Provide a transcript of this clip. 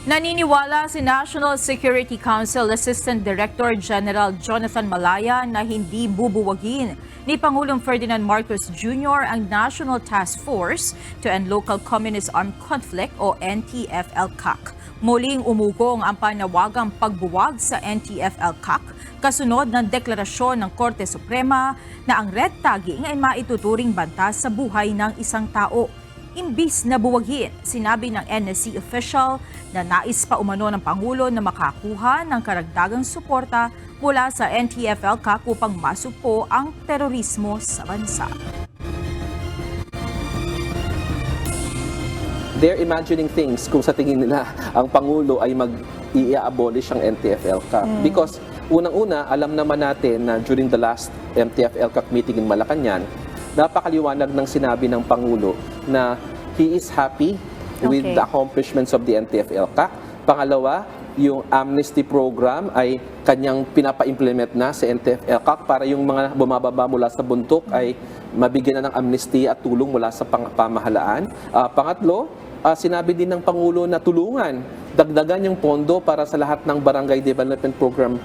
Naniniwala si National Security Council Assistant Director General Jonathan Malaya na hindi bubuwagin ni Pangulong Ferdinand Marcos Jr. ang National Task Force to End Local Communist Armed Conflict o NTF-ELCAC. Muling umugong ang panawagang pagbuwag sa NTF-ELCAC kasunod ng deklarasyon ng Korte Suprema na ang red tagging ay maituturing banta sa buhay ng isang tao. Imbis na buwagin, sinabi ng NSC official na nais pa umano ng Pangulo na makakuha ng karagdagang suporta mula sa NTF-ELCAC upang masupo ang terorismo sa bansa. They're imagining things kung sa tingin nila ang Pangulo ay mag-i-abolish ang NTF-ELCAC. Because unang-una, alam naman natin na during the last NTF-ELCAC meeting in Malacanang, napakaliwanag ng sinabi ng Pangulo na he is happy with the accomplishments of the NTF-ELCAC. Pangalawa, yung amnesty program ay kanyang pinapa-implement na sa NTF-ELCAC para yung mga bumababa mula sa bundok ay mabigyan na ng amnesty at tulong mula sa pamahalaan. Pangatlo, sinabi din ng Pangulo na tulungan, dagdagan yung pondo para sa lahat ng barangay development program